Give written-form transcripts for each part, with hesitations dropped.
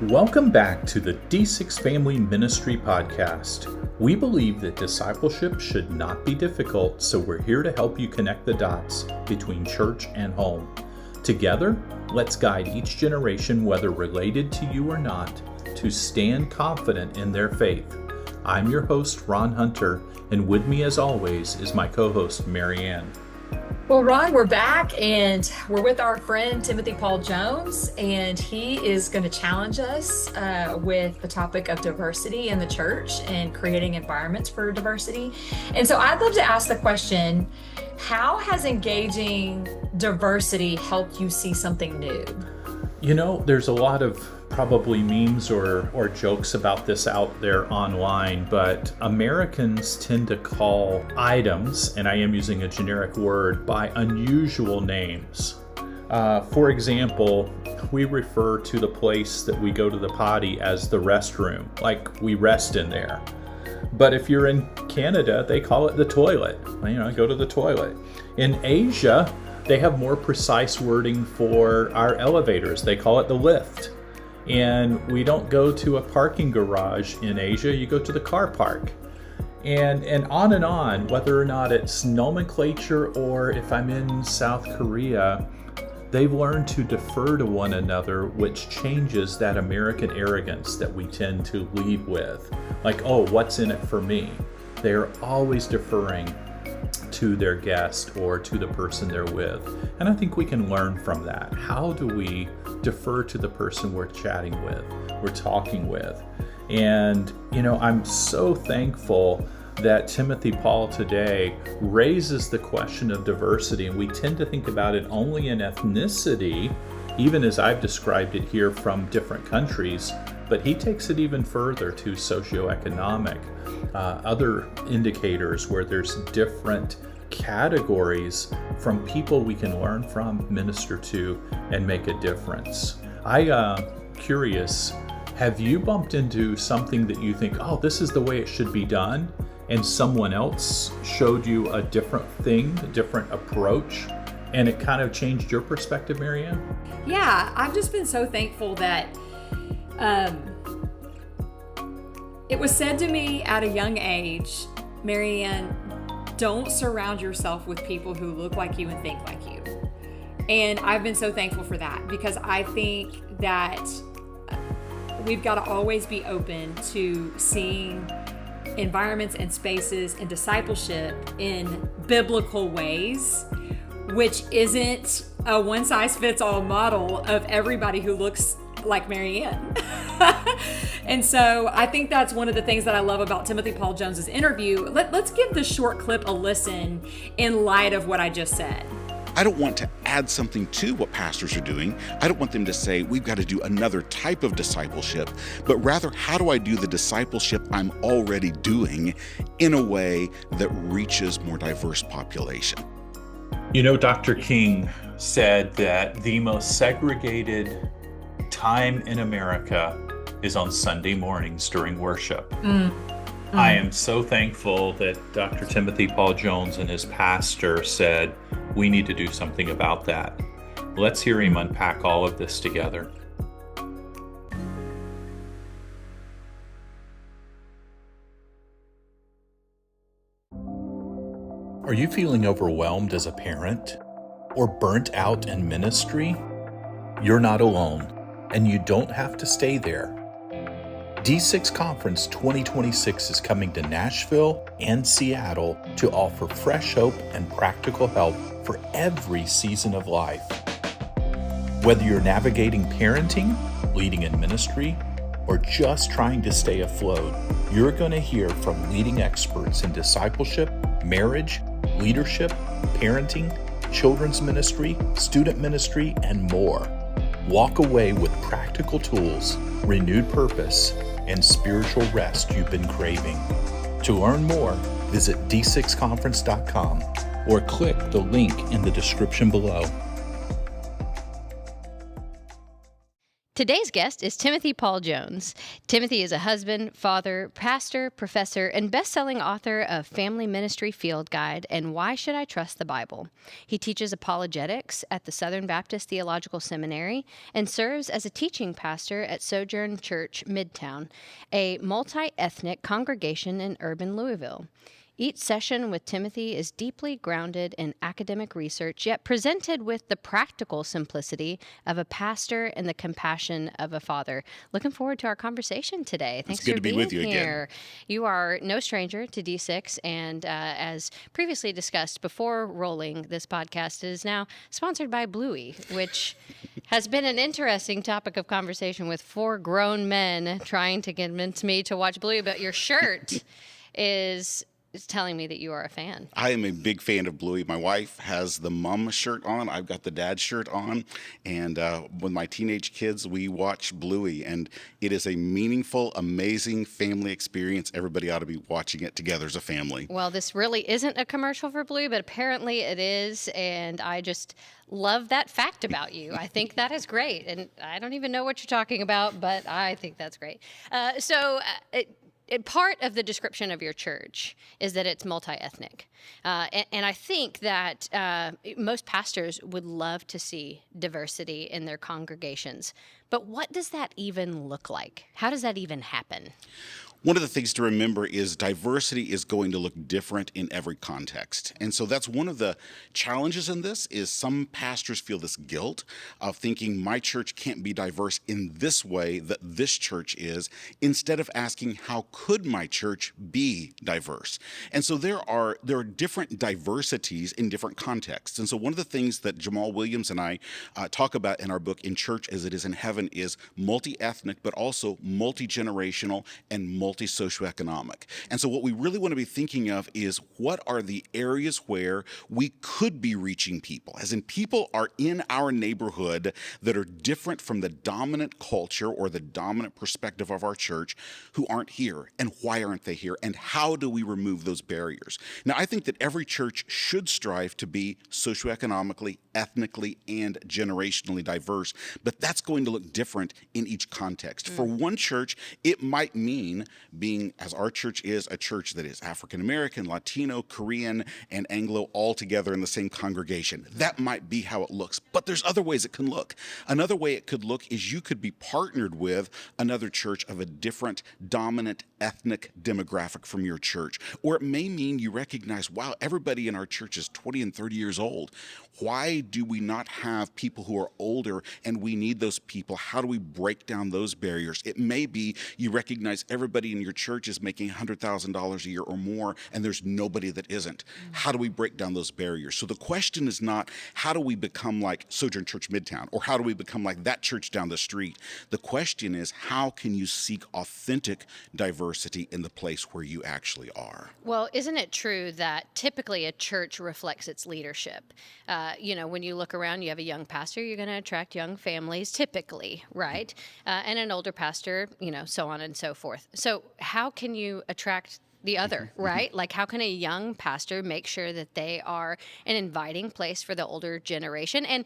Welcome back to the D6 Family Ministry Podcast. We believe that discipleship should not be difficult, so we're here to help you connect the dots between church and home. Together, let's guide each generation, whether related to you or not, to stand confident in their faith. I'm your host, Ron Hunter, and with me as always is my co-host, Mary Ann. Well, Ron, we're back and we're with our friend Timothy Paul Jones, and he is going to challenge us with the topic of diversity in the church and creating environments for diversity. And so I'd love to ask the question, how has engaging diversity helped you see something new? You know, there's a lot of probably memes or jokes about this out there online, but Americans tend to call items, and I am using a generic word, by unusual names. For example, we refer to the place that we go to the potty as the restroom, like we rest in there. But if you're in Canada, they call it the toilet. You know, I go to the toilet. In Asia, they have more precise wording for our elevators. They call it the lift. And we don't go to a parking garage in Asia, you go to the car park. And on, whether or not it's nomenclature or if I'm in South Korea, they've learned to defer to one another, which changes that American arrogance that we tend to lead with. Like, oh, what's in it for me? They're always deferring to their guest or to the person they're with. And I think we can learn from that. How do we defer to the person we're chatting with, we're talking with? And, you know, I'm so thankful that Timothy Paul today raises the question of diversity, and we tend to think about it only in ethnicity, even as I've described it here from different countries, but he takes it even further to socioeconomic, other indicators where there's different categories from people we can learn from, minister to, and make a difference. I'm curious, have you bumped into something that you think, oh, this is the way it should be done, and someone else showed you a different thing, a different approach, and it kind of changed your perspective, Marianne? Yeah, I've just been so thankful that it was said to me at a young age, Marianne, don't surround yourself with people who look like you and think like you. And I've been so thankful for that, because I think that we've got to always be open to seeing environments and spaces and discipleship in biblical ways, which isn't a one-size-fits-all model of everybody who looks like Marianne. And so I think that's one of the things that I love about Timothy Paul Jones's interview. Let's give this short clip a listen in light of what I just said. I don't want to add something to what pastors are doing. I don't want them to say, we've got to do another type of discipleship, but rather, how do I do the discipleship I'm already doing in a way that reaches more diverse population? You know, Dr. King said that the most segregated time in America is on Sunday mornings during worship. I am so thankful that Dr. Timothy Paul Jones and his pastor said, we need to do something about that. Let's hear him unpack all of this together. Are you feeling overwhelmed as a parent or burnt out in ministry? You're not alone, and you don't have to stay there. D6 Conference 2026 is coming to Nashville and Seattle to offer fresh hope and practical help for every season of life. Whether you're navigating parenting, leading in ministry, or just trying to stay afloat, you're going to hear from leading experts in discipleship, marriage, leadership, parenting, children's ministry, student ministry, and more. Walk away with practical tools, renewed purpose, and spiritual rest you've been craving. To learn more, visit d6conference.com or click the link in the description below. Today's guest is Timothy Paul Jones. Timothy is a husband, father, pastor, professor, and best-selling author of Family Ministry Field Guide and Why Should I Trust the Bible? He teaches apologetics at the Southern Baptist Theological Seminary and serves as a teaching pastor at Sojourn Church Midtown, a multi-ethnic congregation in urban Louisville. Each session with Timothy is deeply grounded in academic research, yet presented with the practical simplicity of a pastor and the compassion of a father. Looking forward to our conversation today. Thanks for being here. You are no stranger to D6, and as previously discussed before rolling this podcast, it is now sponsored by Bluey, which has been an interesting topic of conversation with 4 grown men trying to convince me to watch Bluey, but your shirt is telling me that you are a fan. I am a big fan of Bluey. My wife has the mom shirt on. I've got the dad shirt on. And with my teenage kids, we watch Bluey. And it is a meaningful, amazing family experience. Everybody ought to be watching it together as a family. Well, this really isn't a commercial for Bluey, but apparently it is. And I just love that fact about you. I think that is great. And I don't even know what you're talking about, but I think that's great. Part of the description of your church is that it's multi-ethnic. And I think that most pastors would love to see diversity in their congregations. But what does that even look like? How does that even happen? One of the things to remember is diversity is going to look different in every context. And so that's one of the challenges in this is some pastors feel this guilt of thinking my church can't be diverse in this way that this church is, instead of asking how could my church be diverse? And so there are different diversities in different contexts. And so one of the things that Jamal Williams and I talk about in our book, In Church as It Is in Heaven, is multi-ethnic, but also multi-generational and multi-socioeconomic. And so what we really want to be thinking of is what are the areas where we could be reaching people, as in people are in our neighborhood that are different from the dominant culture or the dominant perspective of our church who aren't here, and why aren't they here, and how do we remove those barriers? Now, I think that every church should strive to be socioeconomically, ethnically, and generationally diverse, but that's going to look different in each context. For one church, it might mean being, as our church is, a church that is African American, Latino, Korean, and Anglo all together in the same congregation. That might be how it looks, but there's other ways it can look. Another way it could look is you could be partnered with another church of a different dominant ethnic demographic from your church. Or it may mean you recognize, wow, everybody in our church is 20 and 30 years old. Why do we not have people who are older and we need those people? How do we break down those barriers? It may be you recognize everybody in your church is making $100,000 a year or more and there's nobody that isn't. How do we break down those barriers? So the question is not how do we become like Sojourn Church Midtown or how do we become like that church down the street? The question is how can you seek authentic diversity in the place where you actually are? Well, isn't it true that typically a church reflects its leadership? When you look around, you have a young pastor, you're going to attract young families typically, right? And an older pastor, so on and so forth. So how can you attract the other, right? Like how can a young pastor make sure that they are an inviting place for the older generation and,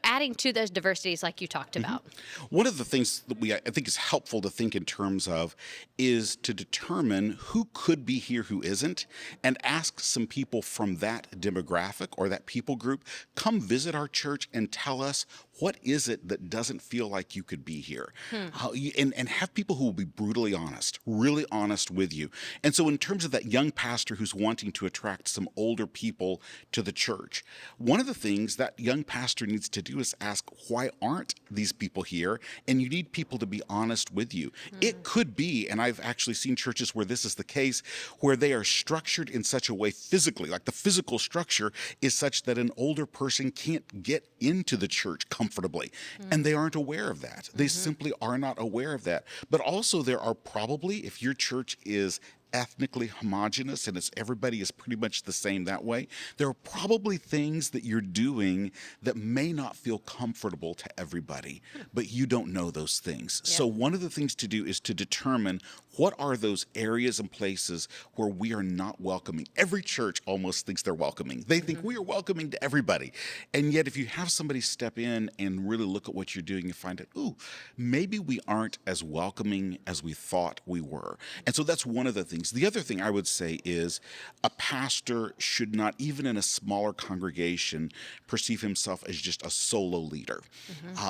adding to those diversities like you talked about? One of the things that I think is helpful to think in terms of is to determine who could be here, who isn't, and ask some people from that demographic or that people group, come visit our church and tell us what is it that doesn't feel like you could be here? And have people who will be brutally honest, really honest with you. And so in terms of that young pastor who's wanting to attract some older people to the church, one of the things that young pastor needs to do is ask, why aren't these people here? And you need people to be honest with you. It could be, and I've actually seen churches where this is the case, where they are structured in such a way physically, like the physical structure is such that an older person can't get into the church comfortably. And they aren't aware of that. They simply are not aware of that. But also there are probably, if your church is ethnically homogenous and everybody is pretty much the same that way, there are probably things that you're doing that may not feel comfortable to everybody, but you don't know those things. So one of the things to do is to determine What are those areas and places where we are not welcoming? Every church almost thinks they're welcoming. They think we are welcoming to everybody. And yet if you have somebody step in and really look at what you're doing, you find out, ooh, maybe we aren't as welcoming as we thought we were. And so that's one of the things. The other thing I would say is a pastor should not, even in a smaller congregation, perceive himself as just a solo leader.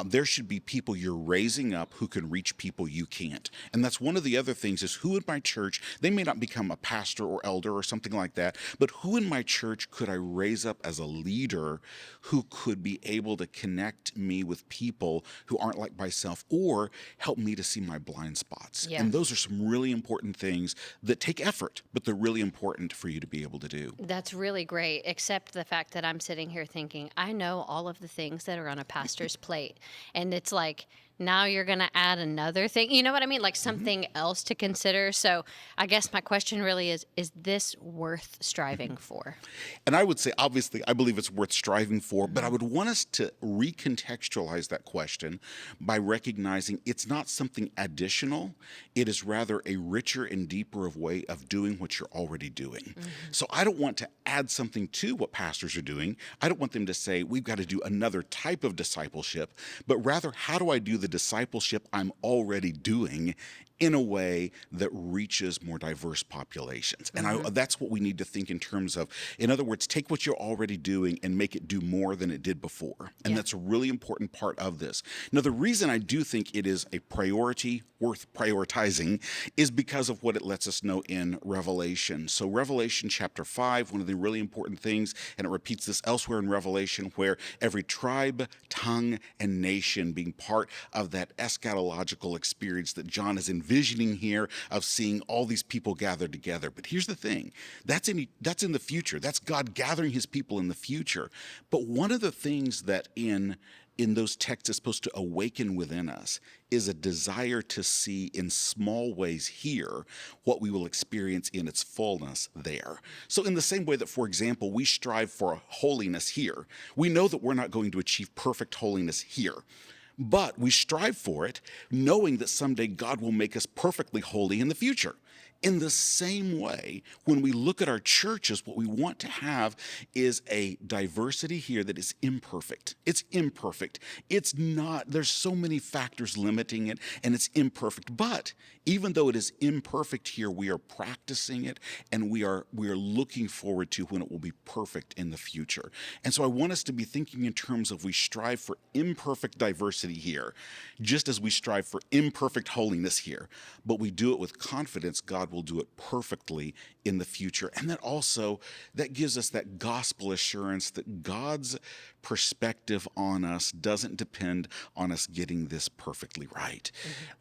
There should be people you're raising up who can reach people you can't. And that's one of the other things is who in my church, they may not become a pastor or elder or something like that, but who in my church could I raise up as a leader who could be able to connect me with people who aren't like myself or help me to see my blind spots. Yeah. And those are some really important things that take effort, but they're really important for you to be able to do. That's really great, except the fact that I'm sitting here thinking, I know all of the things that are on a pastor's plate. And it's like, now you're going to add another thing. You know what I mean? Like something else to consider. So I guess my question really is this worth striving for? And I would say, obviously, I believe it's worth striving for, but I would want us to recontextualize that question by recognizing it's not something additional. It is rather a richer and deeper way of doing what you're already doing. So I don't want to add something to what pastors are doing. I don't want them to say, we've got to do another type of discipleship, but rather, how do I do the discipleship I'm already doing in a way that reaches more diverse populations? And that's what we need to think in terms of, in other words, take what you're already doing and make it do more than it did before. And that's a really important part of this. Now, the reason I do think it is a priority worth prioritizing is because of what it lets us know in Revelation. So Revelation chapter 5, one of the really important things, and it repeats this elsewhere in Revelation, where every tribe, tongue, and nation being part of that eschatological experience that John is envisioning here of seeing all these people gathered together. But here's the thing, that's in the future. That's God gathering his people in the future. But one of the things that in those texts is supposed to awaken within us is a desire to see in small ways here what we will experience in its fullness there. So in the same way that, for example, we strive for holiness here, we know that we're not going to achieve perfect holiness here. But we strive for it, knowing that someday God will make us perfectly holy in the future. In the same way, when we look at our churches, what we want to have is a diversity here that is imperfect. It's imperfect. It's not, there's so many factors limiting it, and it's imperfect. But even though it is imperfect here, we are practicing it, and we are looking forward to when it will be perfect in the future. And so I want us to be thinking in terms of we strive for imperfect diversity here, just as we strive for imperfect holiness here. But we do it with confidence God will do it perfectly in the future. And that gives us that gospel assurance that God's perspective on us doesn't depend on us getting this perfectly right.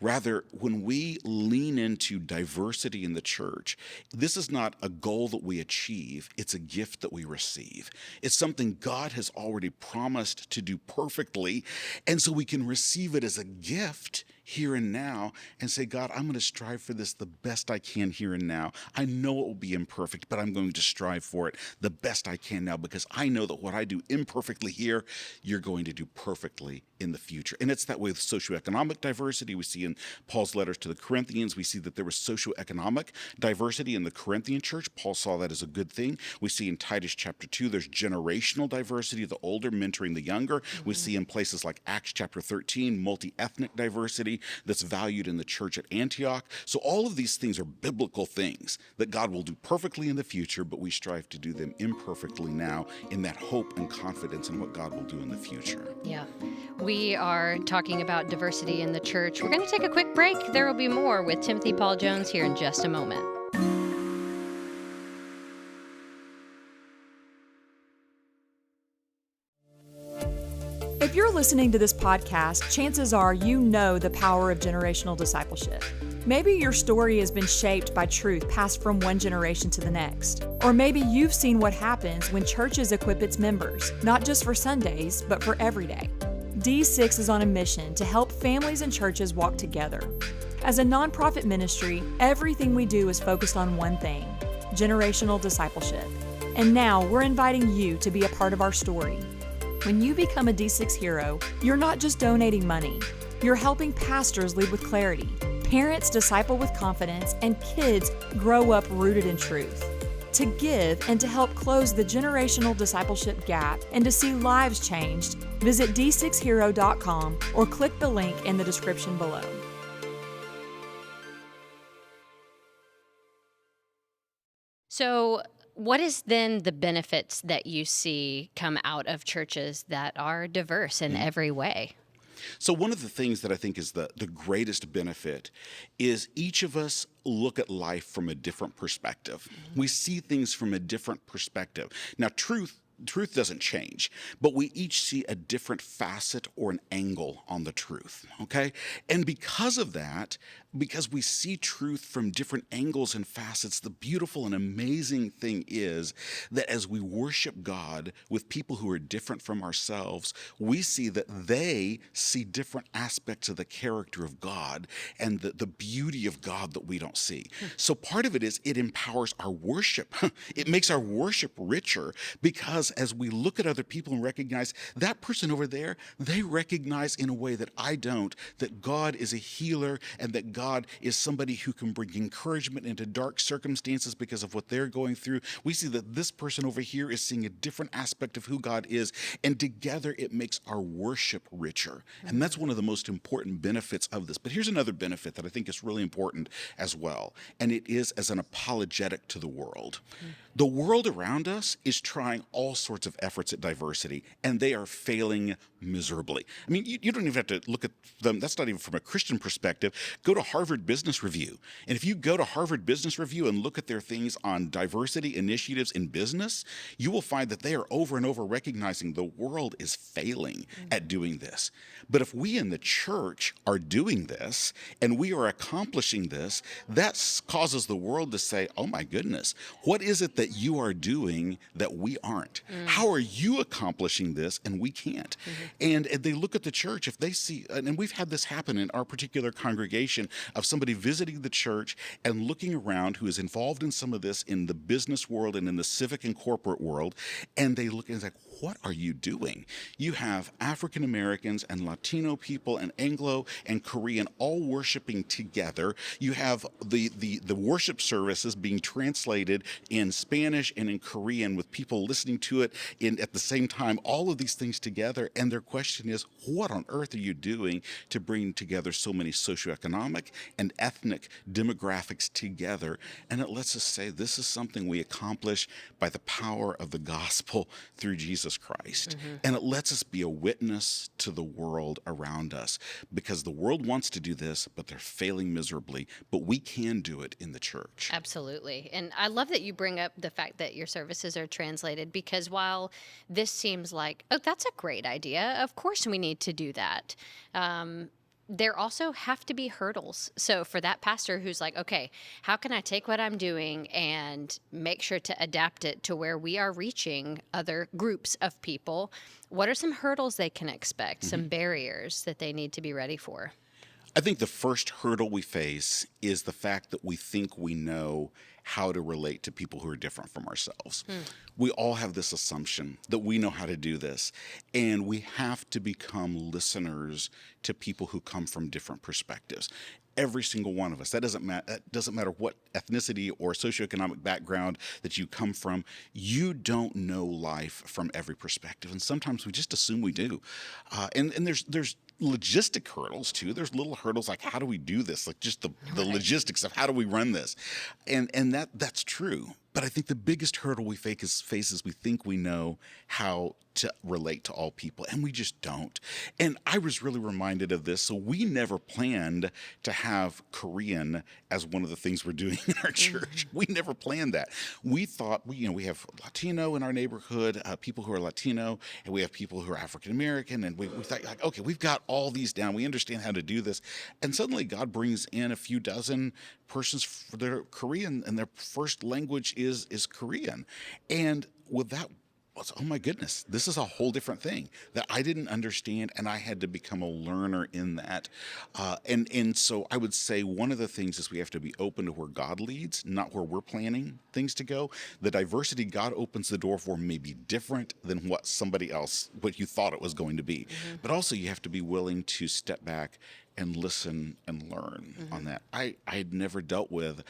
Rather, when we lean into diversity in the church, this is not a goal that we achieve, it's a gift that we receive. It's something God has already promised to do perfectly, and so we can receive it as a gift here and now and say, God, I'm going to strive for this the best I can here and now. I know it will be imperfect, but I'm going to strive for it the best I can now, because I know that what I do imperfectly here, you're going to do perfectly in the future. And it's that way with socioeconomic diversity. We see in Paul's letters to the Corinthians, we see that there was socioeconomic diversity in the Corinthian church. Paul saw that as a good thing. We see in Titus chapter 2, there's generational diversity, the older mentoring the younger. We see in places like Acts chapter 13, multi-ethnic diversity that's valued in the church at Antioch. So all of these things are biblical things that God will do perfectly in the future, but we strive to do them imperfectly now in that hope and confidence in what God will do in the future. Yeah. We are talking about diversity in the church. We're going to take a quick break. There will be more with Timothy Paul Jones here in just a moment. If you're listening to this podcast, chances are you know the power of generational discipleship. Maybe your story has been shaped by truth passed from one generation to the next. Or maybe you've seen what happens when churches equip its members, not just for Sundays, but for every day. D6 is on a mission to help families and churches walk together. As a nonprofit ministry, everything we do is focused on one thing: generational discipleship. And now we're inviting you to be a part of our story. When you become a D6 hero, you're not just donating money. You're helping pastors lead with clarity, Parents disciple with confidence, and kids grow up rooted in truth. To give and to help close the generational discipleship gap and to see lives changed, visit d6hero.com or click the link in the description below. So, what is then the benefits that you see come out of churches that are diverse in every way? So one of the things that I think is the greatest benefit is each of us look at life from a different perspective. We see things from a different perspective. Now, truth doesn't change, but we each see a different facet or an angle on the truth, okay? And because of that, because we see truth from different angles and facets, the beautiful and amazing thing is that as we worship God with people who are different from ourselves, we see that they see different aspects of the character of God and the beauty of God that we don't see. So part of it is it empowers our worship. It makes our worship richer because as we look at other people and recognize that person over there, they recognize in a way that I don't, that God is a healer and that God is somebody who can bring encouragement into dark circumstances because of what they're going through. We see that this person over here is seeing a different aspect of who God is, and together it makes our worship richer. And that's one of the most important benefits of this. But here's another benefit that I think is really important as well, and it is as an apologetic to the world. The world around us is trying all sorts of efforts at diversity, and they are failing miserably. I mean, you don't even have to look at them. That's not even from a Christian perspective. Go to Harvard Business Review. And if you go to Harvard Business Review and look at their things on diversity initiatives in business, you will find that they are over and over recognizing the world is failing at doing this. But if we in the church are doing this and we are accomplishing this, that causes the world to say, oh my goodness, what is it that you are doing that we aren't? How are you accomplishing this and we can't? And they look at the church, if they see, and we've had this happen in our particular congregation, of somebody visiting the church and looking around who is involved in some of this in the business world and in the civic and corporate world, and they look and it's like, what are you doing? You have African Americans and Latino people and Anglo and Korean all worshiping together. You have the worship services being translated in Spanish and in Korean with people listening to it at the same time, all of these things together. And their question is, what on earth are you doing to bring together so many socioeconomic and ethnic demographics together? And it lets us say this is something we accomplish by the power of the gospel through Jesus Christ. And it lets us be a witness to the world around us because the world wants to do this, but they're failing miserably. But we can do it in the church. Absolutely. And I love that you bring up the fact that your services are translated because while this seems like, oh, that's a great idea, of course we need to do that. There also have to be hurdles. So for that pastor who's like, okay, how can I take what I'm doing and make sure to adapt it to where we are reaching other groups of people? What are some hurdles they can expect, some barriers that they need to be ready for? I think the first hurdle we face is the fact that we think we know how to relate to people who are different from ourselves. We all have this assumption that we know how to do this, and we have to become listeners to people who come from different perspectives. Every single one of us. That doesn't matter what ethnicity or socioeconomic background that you come from. You don't know life from every perspective, and sometimes we just assume we do. And there's logistic hurdles too. There's little hurdles like how do we do this? Like just the logistics of how do we run this, and that's true. But I think the biggest hurdle we face is we think we know how to relate to all people, and we just don't. And I was really reminded of this. So we never planned to have Korean as one of the things we're doing in our church. We never planned that. We thought, we have Latino in our neighborhood, people who are Latino, and we have people who are African American, and we thought, like, okay, we've got all these down. We understand how to do this. And suddenly God brings in a few dozen persons for their Korean, and their first language is Korean. And with that, was, oh my goodness, this is a whole different thing that I didn't understand, and I had to become a learner in that. And so I would say one of the things is we have to be open to where God leads, not where we're planning things to go. The diversity God opens the door for may be different than what somebody else, what you thought it was going to be. But also you have to be willing to step back and listen and learn on that. I had never dealt with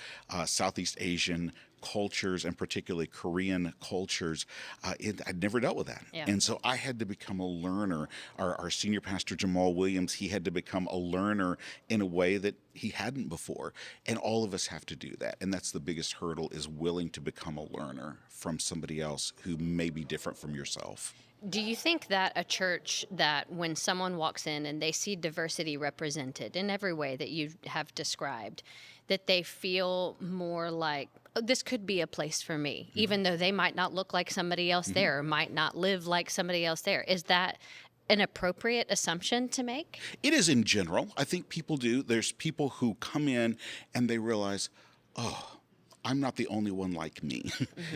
Southeast Asian cultures, and particularly Korean cultures. I'd never dealt with that. Yeah. And so I had to become a learner. Our senior pastor, Jamal Williams, he had to become a learner in a way that he hadn't before. And all of us have to do that. And that's the biggest hurdle, is willing to become a learner from somebody else who may be different from yourself. Do you think that a church that when someone walks in and they see diversity represented in every way that you have described, that they feel more like, oh, this could be a place for me, even though they might not look like somebody else there, or might not live like somebody else there? Is that an appropriate assumption to make? It is in general. I think people do. There's people who come in and they realize, oh, I'm not the only one like me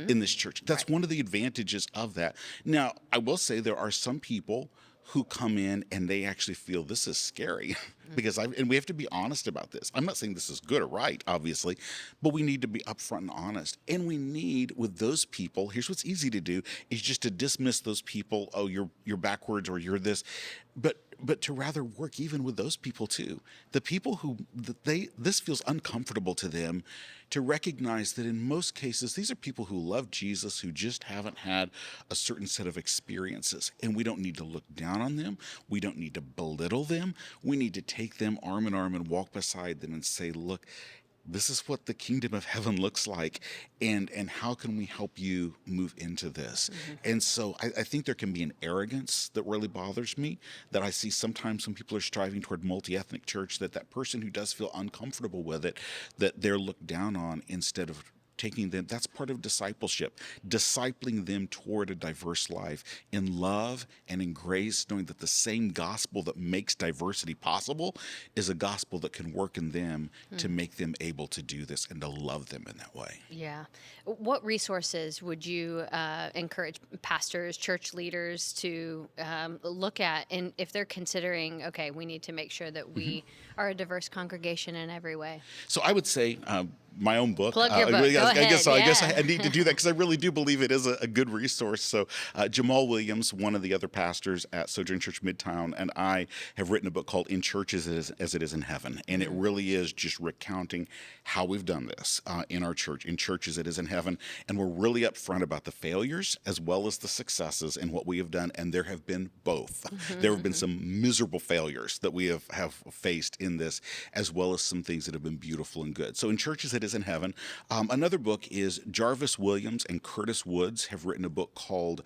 in this church. That's one of the advantages of that. Now, I will say there are some people who come in and they actually feel this is scary because and we have to be honest about this. I'm not saying this is good or right, obviously, but we need to be upfront and honest. And we need, with those people, here's what's easy to do, is just to dismiss those people. Oh, you're backwards, or you're this. But to rather work even with those people too. The people who this feels uncomfortable to them, to recognize that in most cases, these are people who love Jesus, who just haven't had a certain set of experiences. And we don't need to look down on them. We don't need to belittle them. We need to take them arm in arm and walk beside them and say, look, this is what the kingdom of heaven looks like, and how can we help you move into this? And so I think there can be an arrogance that really bothers me, that I see sometimes when people are striving toward multi-ethnic church, that person who does feel uncomfortable with it, that they're looked down on instead of taking them. That's part of discipleship, discipling them toward a diverse life in love and in grace, knowing that the same gospel that makes diversity possible is a gospel that can work in them to make them able to do this and to love them in that way. Yeah. What resources would you encourage pastors, church leaders to look at, and if they're considering, okay, we need to make sure that we are a diverse congregation in every way? So I would say my own book. Plug your book. Go I guess ahead. I need to do that because I really do believe it is a good resource. So Jamal Williams, one of the other pastors at Sojourn Church Midtown, and I have written a book called In Church as It Is in Heaven. And it really is just recounting how we've done this in our church, in church as it is in heaven. And we're really upfront about the failures as well as the successes in what we have done. And there have been both. There have been some miserable failures that we have faced in this, as well as some things that have been beautiful and good. So In Church as It Is in Heaven. Another book is Jarvis Williams and Curtis Woods have written a book called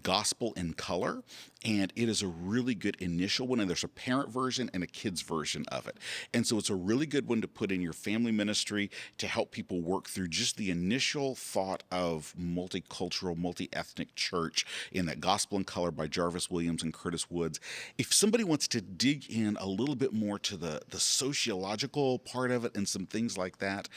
Gospel in Color. And it is a really good initial one. And there's a parent version and a kid's version of it. And so it's a really good one to put in your family ministry to help people work through just the initial thought of multicultural, multi-ethnic church in that Gospel in Color by Jarvis Williams and Curtis Woods. If somebody wants to dig in a little bit more to the sociological part of it and some things like that,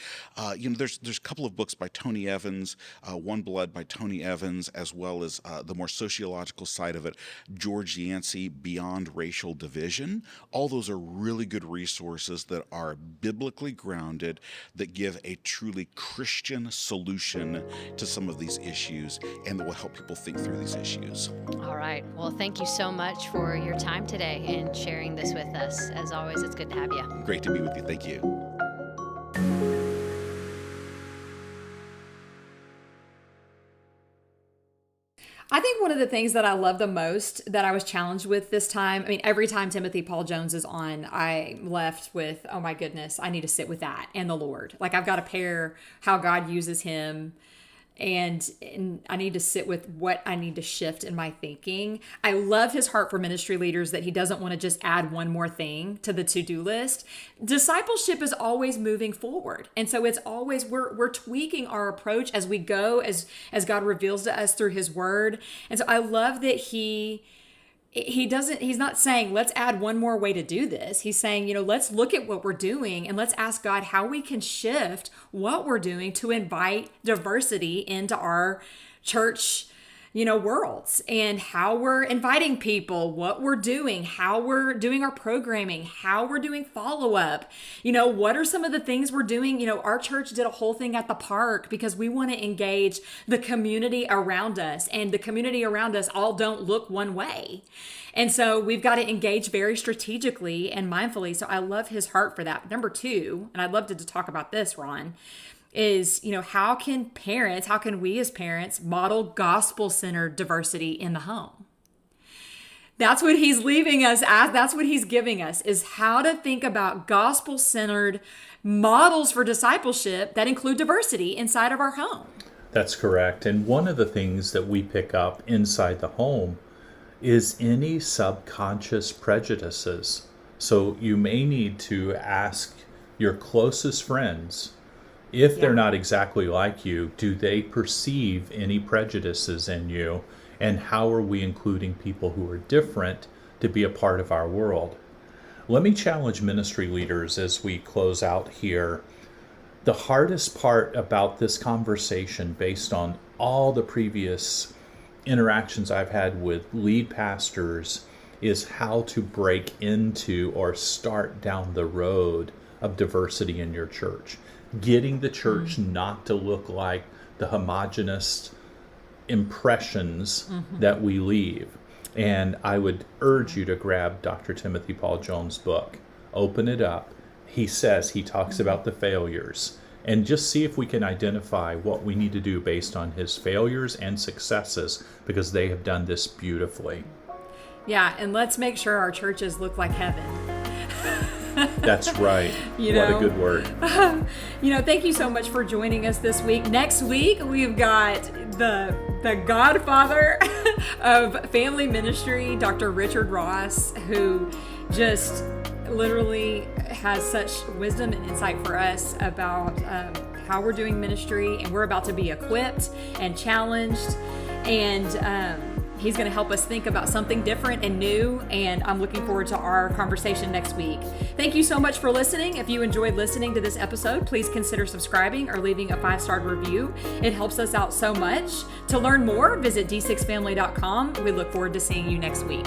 there's a couple of books by Tony Evans, One Blood by Tony Evans, as well as the more sociological side of it, George Yancey, Beyond Racial Division. All those are really good resources that are biblically grounded, that give a truly Christian solution to some of these issues, and that will help people think through these issues. All right. Well, thank you so much for your time today and sharing this with us. As always, it's good to have you. Great to be with you. Thank you. I think one of the things that I love the most that I was challenged with this time, I mean, every time Timothy Paul Jones is on, I'm left with, oh my goodness, I need to sit with that and the Lord. Like, I've got to pair how God uses him, and I need to sit with what I need to shift in my thinking. I love his heart for ministry leaders, that he doesn't want to just add one more thing to the to-do list. Discipleship is always moving forward. And so it's always, we're tweaking our approach as we go, as God reveals to us through his word. And so I love that he's not saying, let's add one more way to do this. He's saying, let's look at what we're doing and let's ask God how we can shift what we're doing to invite diversity into our church worlds, and how we're inviting people, what we're doing, how we're doing our programming, how we're doing follow-up, what are some of the things we're doing. Our church did a whole thing at the park because we want to engage the community around us, and the community around us all don't look one way. And so we've got to engage very strategically and mindfully. So I love his heart for that. Number 2, and I'd love to talk about this, Ron, is, how can we as parents model gospel-centered diversity in the home? That's what he's leaving us as. That's what he's giving us, is how to think about gospel-centered models for discipleship that include diversity inside of our home. That's correct. And one of the things that we pick up inside the home is any subconscious prejudices. So you may need to ask your closest friends, if they're not exactly like you, do they perceive any prejudices in you? And how are we including people who are different to be a part of our world? Let me challenge ministry leaders as we close out here. The hardest part about this conversation, based on all the previous interactions I've had with lead pastors, is how to break into or start down the road of diversity in your church. Getting the church not to look like the homogenous impressions that we leave. And I would urge you to grab Dr. Timothy Paul Jones' book, open it up. He talks about the failures, and just see if we can identify what we need to do based on his failures and successes, because they have done this beautifully. Yeah, and let's make sure our churches look like heaven. That's right. What a good word. Thank you so much for joining us this week. Next week, we've got the godfather of family ministry, Dr. Richard Ross, who just literally has such wisdom and insight for us about how we're doing ministry, and we're about to be equipped and challenged, and he's going to help us think about something different and new, and I'm looking forward to our conversation next week. Thank you so much for listening. If you enjoyed listening to this episode, please consider subscribing or leaving a 5-star review. It helps us out so much. To learn more, visit d6family.com. We look forward to seeing you next week.